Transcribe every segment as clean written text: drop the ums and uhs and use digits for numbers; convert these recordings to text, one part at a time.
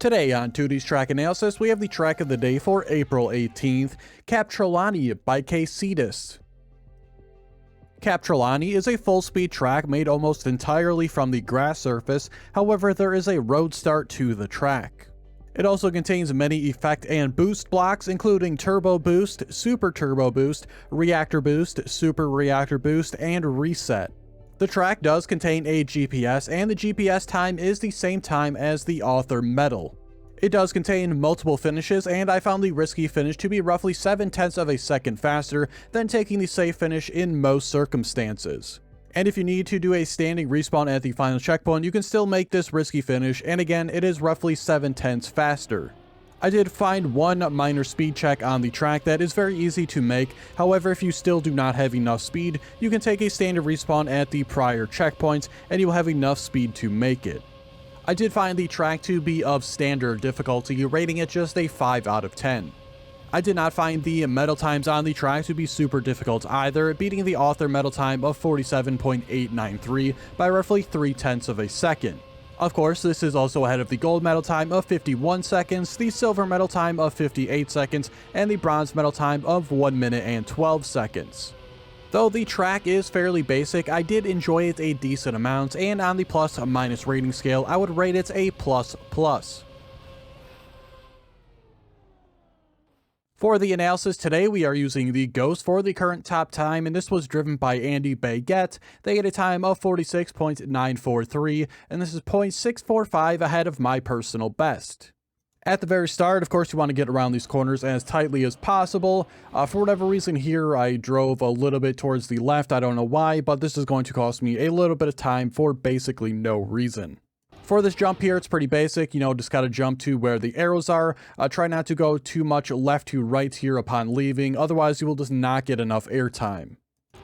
Today on Teuty's track analysis, we have the track of the day for April 18th, Kap Trelawney by Kcedus. Kap Trelawney is a full-speed track made almost entirely from the grass surface, however there is a road start to the track. It also contains many effect and boost blocks, including Turbo Boost, Super Turbo Boost, Reactor Boost, Super Reactor Boost, and Reset. The track does contain a GPS, and the GPS time is the same time as the Author medal. It does contain multiple finishes, and I found the risky finish to be roughly 7/10 of a second faster than taking the safe finish in most circumstances. And if you need to do a standing respawn at the final checkpoint, you can still make this risky finish, and again, it is roughly 7/10 faster. I did find one minor speed check on the track that is very easy to make. However, if you still do not have enough speed, you can take a standard respawn at the prior checkpoints and you will have enough speed to make it. I did find the track to be of standard difficulty, rating it just a 5 out of 10. I did not find the medal times on the track to be super difficult either, beating the Author medal time of 47.893 by roughly 3/10 of a second. Of course, this is also ahead of the gold medal time of 51 seconds, the silver medal time of 58 seconds, and the bronze medal time of 1 minute and 12 seconds. Though the track is fairly basic, I did enjoy it a decent amount, and on the plus-minus rating scale, I would rate it a ++. For the analysis today, we are using the Ghost for the current top time, and this was driven by Andy Baguette. They had a time of 46.943, and this is 0.645 ahead of my personal best. At the very start, of course, you want to get around these corners as tightly as possible. For whatever reason here, I drove a little bit towards the left. I don't know why, but this is going to cost me a little bit of time for basically no reason. For this jump here, it's pretty basic, just gotta jump to where the arrows are. Try not to go too much left to right here upon leaving, otherwise you will just not get enough airtime.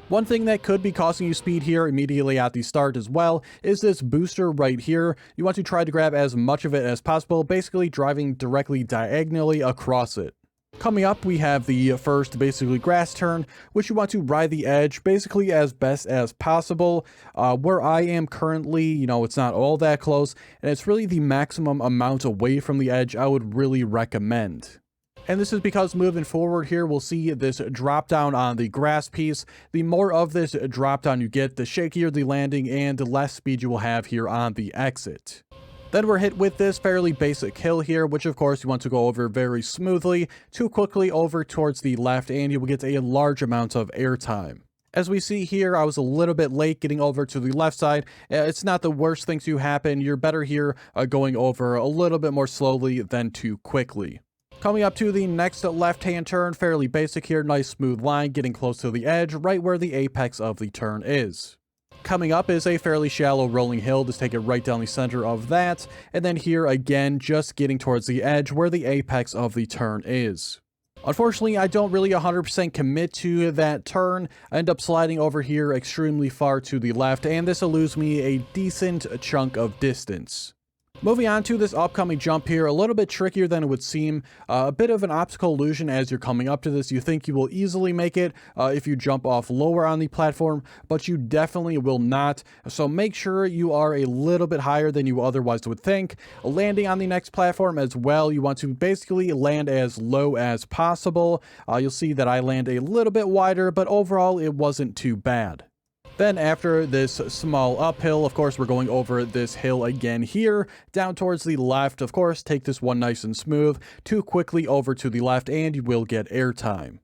One thing that could be costing you speed here immediately at the start as well is this booster right here. You want to try to grab as much of it as possible, basically driving directly diagonally across it. Coming up, we have the first basically grass turn, which you want to ride the edge basically as best as possible. Where I am currently, it's not all that close, and it's really the maximum amount away from the edge I would really recommend. And this is because moving forward here, we'll see this drop down on the grass piece. The more of this drop down you get, the shakier the landing and the less speed you will have here on the exit. Then we're hit with this fairly basic hill here, which of course you want to go over very smoothly, too quickly over towards the left, and you will get a large amount of airtime. As we see here, I was a little bit late getting over to the left side. It's not the worst thing to happen. You're better here going over a little bit more slowly than too quickly. Coming up to the next left-hand turn, fairly basic here, nice smooth line, getting close to the edge, right where the apex of the turn is. Coming up is a fairly shallow rolling hill, just take it right down the center of that, and then here again, just getting towards the edge where the apex of the turn is. Unfortunately, I don't really 100% commit to that turn. I end up sliding over here extremely far to the left, and this will lose me a decent chunk of distance. Moving on to this upcoming jump here, a little bit trickier than it would seem. A bit of an optical illusion as you're coming up to this. You think you will easily make it if you jump off lower on the platform, but you definitely will not. So make sure you are a little bit higher than you otherwise would think. Landing on the next platform as well, you want to basically land as low as possible. You'll see that I land a little bit wider, but overall it wasn't too bad. Then after this small uphill, of course, we're going over this hill again here, down towards the left. Of course, take this one nice and smooth, too quickly over to the left, and you will get airtime.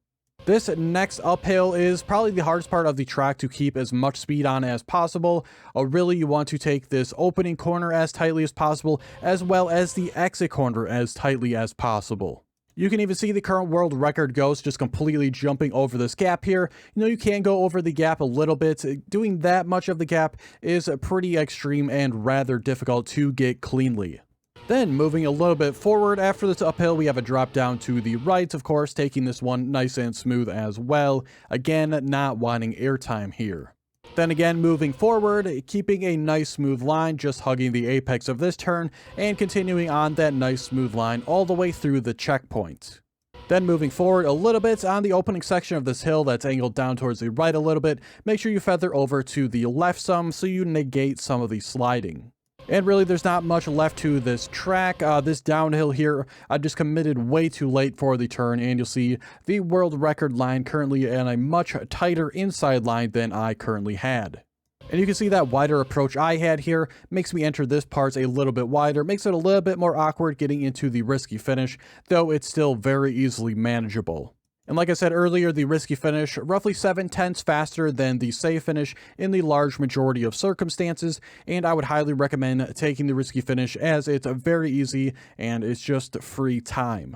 This next uphill is probably the hardest part of the track to keep as much speed on as possible. Really, you want to take this opening corner as tightly as possible, as well as the exit corner as tightly as possible. You can even see the current world record Ghost just completely jumping over this gap here. You can go over the gap a little bit. Doing that much of the gap is pretty extreme and rather difficult to get cleanly. Then moving a little bit forward after this uphill, we have a drop down to the right, of course, taking this one nice and smooth as well. Again, not wanting airtime here. Then again, moving forward, keeping a nice smooth line, just hugging the apex of this turn, and continuing on that nice smooth line all the way through the checkpoint. Then moving forward a little bit on the opening section of this hill that's angled down towards the right a little bit, make sure you feather over to the left some so you negate some of the sliding. And really, there's not much left to this track. This downhill here, I just committed way too late for the turn, and you'll see the world record line currently in a much tighter inside line than I currently had. And you can see that wider approach I had here makes me enter this part a little bit wider, makes it a little bit more awkward getting into the risky finish, though it's still very easily manageable. And like I said earlier, the risky finish, roughly 7/10 faster than the safe finish in the large majority of circumstances, and I would highly recommend taking the risky finish as it's very easy and it's just free time.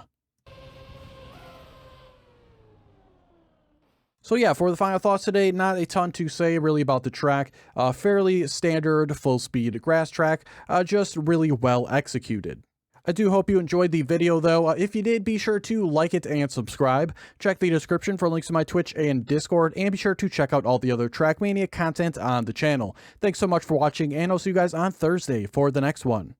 So yeah, for the final thoughts today, not a ton to say really about the track. Fairly standard full-speed grass track, just really well executed. I do hope you enjoyed the video though. If you did, be sure to like it and subscribe. Check the description for links to my Twitch and Discord, and be sure to check out all the other Trackmania content on the channel. Thanks so much for watching, and I'll see you guys on Thursday for the next one.